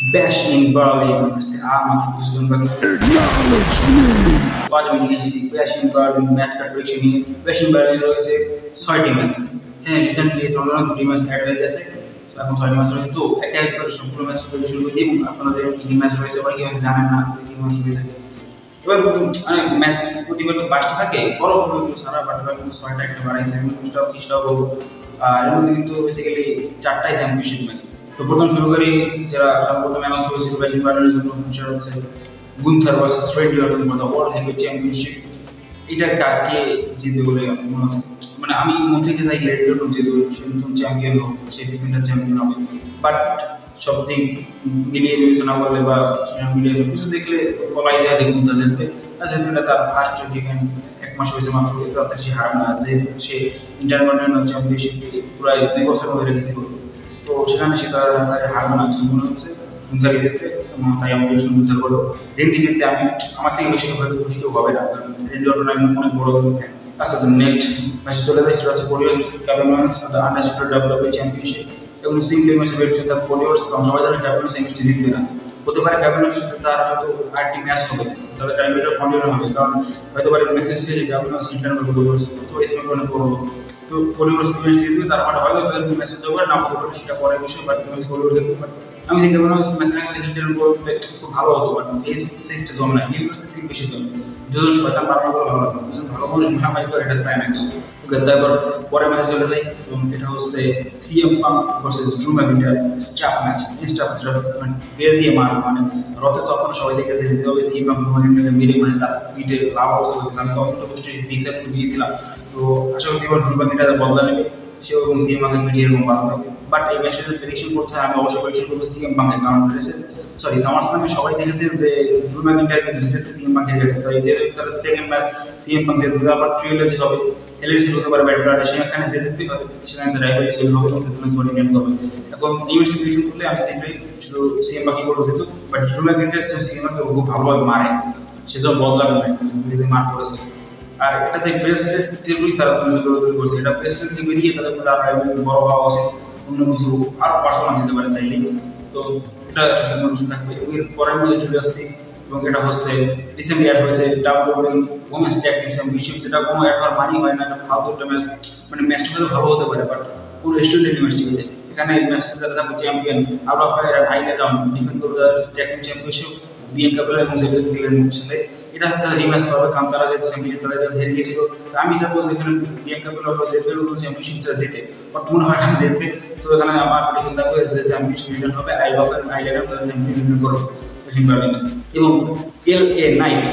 Bash in Berlin, queste arma su cui si doveva আজ আমি লিখেছি ব্যাশ ইন বার্লিন ম্যাচ প্রেডিকশন নিয়ে। ব্যাশ ইন বার্লিন রয়েছে 6টি ম্যাচ। হ্যাঁ, রিসেন্টলি দুটি ম্যাচ অ্যাড হয়ে গেছে, এখন 6টি ম্যাচ রয়েছে। তো একে এক করে সম্পূর্ণ ম্যাচ প্রেডিকশন করে দিই এবং আপনাদের কী কী ম্যাচ রয়েছে আবার কীভাবে জানেন না কী ম্যাচ রয়েছে। এবার ম্যাচ প্রতিবার তো 5টা থাকে, বড় বড় কিন্তু সারা বাটবার কিন্তু 6টা একটা বাড়াইছে, আমি 20টা 30টা বলবো। আর এর মধ্যে কিন্তু বেসিক্যালি 4টাই চ্যাম্পিয়নশিপ ম্যাচ। তো প্রথম শুরু করি, যারা সর্বপ্রথম অ্যানাউন্স হয়েছিল ব্যাশ ইন বার্লিনের জন্য, সেটা হচ্ছে Gunther versus Randy Orton for the world heavyweight championship. এটা কাকে জিতবে বলে মনে হচ্ছে, মানে আমি মন থেকে চাই রেন্ডি অর্টন জিতবে, সে নতুন চ্যাম্পিয়ন হোক, সে ডিফেন্ডার চ্যাম্পিয়ন হবে। বাট সব দিক মিলিয়ে বিবেচনা করলে বা সোশ্যাল মিডিয়া সব কিছু দেখলে বলাই যায় যে গুন্থা জিতবে। আর যেহেতু তার ফার্স্ট ডিফেন্ড 1 মাস হয়েছে মাত্র, তাতে সে হার না, যেহেতু সে ইন্টারকন্টিনেন্টাল চ্যাম্পিয়নশিপে প্রায় 2 বছর ধরে রেখেছিল। তো সেখানে সে তাকে হারবে না কিছু মনে হচ্ছে, গুন্থারই জিতবে। তাই আমি গুন্থার বলবো। রেন্ডি জিততে আমি আমার থেকে বেশি হয়তো খুশি কেউ হবে না, কারণ রেন্ডি অর্টন আমি অনেক বড় ফ্যান। আচ্ছা, তো নেক্সট ম্যাচে চলে যায়, সেটা হচ্ছে কোরিয়াস versus Kevin Owens for the undisputed WWE championship. এবং সিঙ্গেল ম্যাচে বেরিয়েছে তার কোরিয়াস, কারণ সবাই জানে কেভিন ওয়েন্স এই ম্যাচটি জিতবে না। হতে পারে কেভিন ওয়েন্স তার হয়তো আরেকটি ম্যাচ হবে, তবে টাইমটা কন্টিনিউ হবে, কারণ হয়তো পারে ম্যাচের শেষে কেভিন ওয়েন্স ইন্টারনেট করে বলছে তো এসএম করে বড়। তো কোরিয়াস ম্যাচ জিতবে, তারপরে হয়তো তাদের ম্যাচে যাবে না হতে পারে, সেটা পরে বিষয়। বাট ম্যাচ কোরিয়াস জিতবে। আমি যে কেভিন ওয়েন্স ম্যাচে না গেলে ইন্টারনেট করতে খুব ভালো হতো, বাট ফেস ফেসটা জমে না, হিল ভার্সেস হিল বেশি জমে। দুজন শয়তান পারবে ভালো লাগতো, দুজন ভালো মানুষ মারামারি করে, এটা চায় না কেউ। তারপর পরে ম্যাচে চলে যাই, এবং এটা হচ্ছে CM Punk versus Drew McIntyre strap match. Strap মানে বের দিয়ে মার, মানে রথে তখন সবাই দেখেছে যেভাবে সিএম পাঙ্ক ড্রু ম্যাকিন্টায়ারকে মেরে, মানে তার পিঠে লাভ অবস্থা হয়েছে। আমি তখন তো গোষ্ঠী পিকচার দিয়েছিলাম, তো আশা করছি এবার ড্রু ম্যাকিন্টায়ার বদলা নেবে, সেও এবং সিএম পাঙ্কের পিঠে এরকম বাঁধবে। বাট এই ম্যাচটা যদি প্রেডিকশন করতে হয়, আমি অবশ্যই প্রেডিকশন করবো সিএম পাঙ্কের, কারণ সামার স্ল্যামে সবাই দেখেছে যে ড্রু ম্যাকিন্টায়ার কিন্তু জিতেছে সিএম পাঙ্কের কাছে। তাই যেহেতু তারা সেকেন্ড ম্যাচ সিএম পাঙ্ক জিতবে, আবার ট্রিলজি হবে, এলএসি হতে পারে ব্যাট ব্লাডে, সেখানে যে জিততে হবে সেখানে রাইভাল গেম হবে এবং সেখানে বডি গেম হবে। এখন এই ম্যাচটি প্রেডিকশন করলে আমি সেটাই শুধু সিএম পাঙ্কই করবো যেহেতু। বাট ড্রু ম্যাকিন্টায়ার সিএম পাঙ্ককে খুব ভালোভাবে মারে, সেজন্য বদলাবে না, যে মার করেছে। আর এটা যে প্রেসিডেন্ট টেবিল তারা দৌড়াদৌড়ি করছে, এটা প্রেসিডেন্ট থেকে বেরিয়ে তাদের মধ্যে আরো বড় হওয়া উচিত, অন্য কিছু আরো পার্সোনাল যেতে পারে চাইলে। তো এটা একটা কনফার্মেশন থাকবে। এর পরের মধ্যে চলে আসছি, এবং এটা হচ্ছে রিসেন্টলি অ্যাড হয়েছে WWE women's tag team championship, যেটা কোনো অ্যাড হওয়ার মানি হয় না, এটা ফালতু একটা ম্যাচ। মানে ম্যাচটা হয়তো ভালো হতে পারে, বাট কোনো স্টুডেন্ট ম্যাচটি হয়ে যায়। এখানে এই ম্যাচটা যারা থাকবে চ্যাম্পিয়ন আউট অফ ফায়ার আইলে ডাউন ডিফেন্ড করবে ট্যাগ টিম চ্যাম্পিয়নশিপ বিএনকে বেলা এবং জেড দিলের সাথে। এটা তারা রিম্যাচ পাবে, কারণ তারা যে চ্যাম্পিয়ন তারা হেরে গিয়েছিল। আমি সাপোজ এখানে বিএনকে বেলা জেড চ্যাম্পিয়নশিপটা জিতে, বাট মনে হয় না জিতবে। তো এখানে আমার প্রেডিকশন থাকবে যে চ্যাম্পিয়নশিপ রিটার্ন হবে আইল্যান্ড তারা চ্যাম্পিয়ন রিটার্ন করবে এবং এল এ নাইট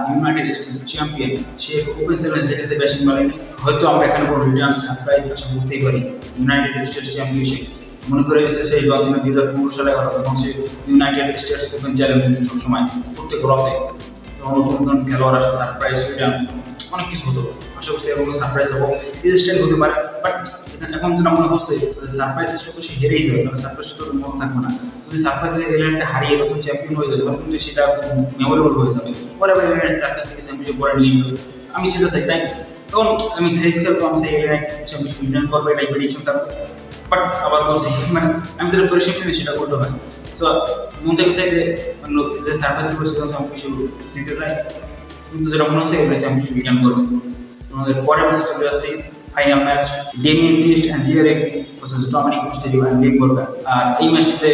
ইউনাইটেড স্টেটস চ্যাম্পিয়ন, সে ওপেন চ্যালেঞ্জ রেখেছে ব্যাশ ইন বার্লিনে। হয়তো আমরা এখানে কোনো রিটার্ন সারপ্রাইজ আশা করতেই পারি। ইউনাইটেড স্টেটস চ্যাম্পিয়নশিপ মনে করে এসেছে সেই জল ছিল 2015 সালে, তখন সে ইউনাইটেড স্টেটস ওপেন চ্যালেঞ্জ সবসময় প্রত্যেক রথে। তখন নতুন নতুন খেলোয়াড় আসে, সারপ্রাইজ রিটার্ন অনেক কিছু হতো। আশা করছি এরকম সারপ্রাইজ এবং রেজিস্ট্যান্ট হতে পারে। বাট এখন যেটা মনে হচ্ছে সারপ্রাইজ এসে তো সে হেরেই যাবে, কারণ সারপ্রাইজটা তো মনে থাকবে না। যদি সারপ্রাইজ ইংল্যান্ডকে হারিয়ে নতুন চ্যাম্পিয়ন হয়ে যাবে, তখন কিন্তু সেটা মেমোরেবল হয়ে যাবে। পরে আবার ইংল্যান্ড তার কাছ থেকে চ্যাম্পিয়নশিপ পরে নিয়ে নেবে, আমি সেটা চাই। তাই তখন আমি সেই খেলবো, আমি সেই ইংল্যান্ড চ্যাম্পিয়নশিপ রিটার্ন করবো, এটাই প্রেডিকশন থাকবে। বাট আবার বলছি, মানে আমি যেটা প্রেডিকশন করি সেটা করতে হয়। তো মন থেকে চাই যে সারপ্রাইজ করবো সেটা আমি কিছু জিতে যাই, কিন্তু যেটা মনে হচ্ছে এবার চ্যাম্পিয়নশিপ রিটার্ন করবো। আমাদের পরের ম্যাচে চলে আসছি, final match Damian Priest and Rhea Ripley versus Dominik Mysterio and Liv Morgan. আর এই ম্যাচটিতে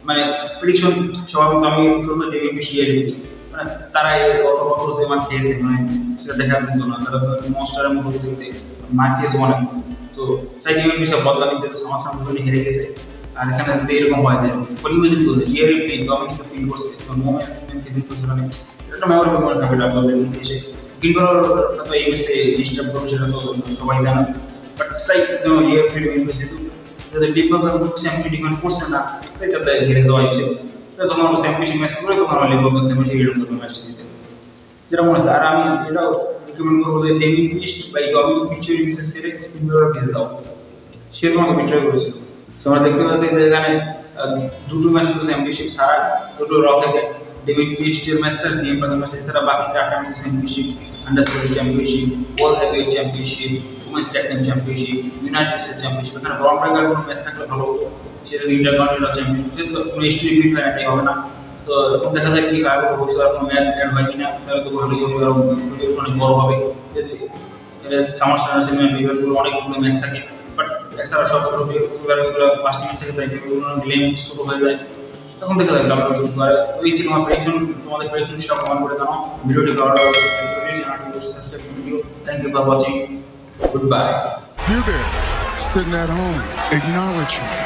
মানে প্রেডিকশন স্বভাবত আমি করবো ডেমিয়ান প্রিস্ট রিয়া রিপ্লি। মানে তারা কত যে মার খেয়েছে, মানে সেটা দেখার মতো না, তারা মনস্টারের মতো দেখতে মার খেয়েছে অনেক। তো চাই ডেমিয়ান প্রিস্ট বদলা নিতে আমার সামনে হেরে গেছে। আর এখানে যদি এরকম হয় যে পলিমিউজিক বলতে রিয়া রিপ্লি ডমিনিককে পিন করছে, মোমেন্টসকে পিন করছে, মানে এটা মেমোরেবল মনে থাকবে ডাব্লিউডাব্লিউই এসে। তো এই ম্যাচে ডিস্টার্ব করবে সেটা তো সবাই জানে। বাট চাই রিয়া রিপ্লি উইন হয়েছে, যাদের লিভারপুল চ্যাম্পিয়ন ডিফেন্ড করছে না, তো এটাতে হেরে যাওয়া উচিত। যখন আমরা চ্যাম্পিয়নশিপ ম্যাচ করবো তখন আমরা লিভারপুল চ্যাম্পিয়নশিপ রিটার্ন করবো ম্যাচটি জিতে, যেটা মনে হচ্ছে। আর আমি এটাও রিকমেন্ড করবো যে ডেমিয়ান প্রিস্ট বা ডমিনিক মিস্টেরিও বিশেষ করে স্পিন বোলার পিছে যাও, সে তোমাকে বিট্রয় করেছিল। তো আমরা দেখতে পাচ্ছি যে এখানে দুটো ম্যাচ শুধু চ্যাম্পিয়নশিপ ছাড়া, দুটো র থেকে ডেমিয়ান প্রিস্টের ম্যাচটা সিএম পাঙ্কের ম্যাচটা এছাড়া বাকি 4টা ম্যাচ চ্যাম্পিয়নশিপ, আন্ডারস্টোরি championship, world heavyweight championship, women's tag team championship, United States championship. এখানে বড় কোনো ম্যাচ থাকলে ভালো হতো। সে যদি ইন্টারকন্টিনেন্টাল চ্যাম্পিয়ন, যেহেতু কোনো হিস্ট্রি বিট হয় এটাই হবে না। তো এখন দেখা যায় কি আগে ভবিষ্যতে কোনো ম্যাচ অ্যাড হয় কিনা, তাহলে তো ভালোই হবে, আরও অনেক বড় হবে। সামার সিনেমা লিভারপুল অনেকগুলো ম্যাচ থাকে, বাট এছাড়া সব ছোটো এগুলো 5টি ম্যাচ থেকে যায়, গেম শুরু হয়ে যায়, তখন দেখা যাবে আপনারা কিছু করে। তো এই সিনেমা প্রেডিকশন, তোমাদের প্রেডিকশন সেটা কমেন্ট করে জানাও। ভিডিওটি ভালো লাগলে চ্যানেলটি অবশ্যই সাবস্ক্রাইব করে দিও। Thank you for watching, good bye. You there, sitting at home, acknowledge me.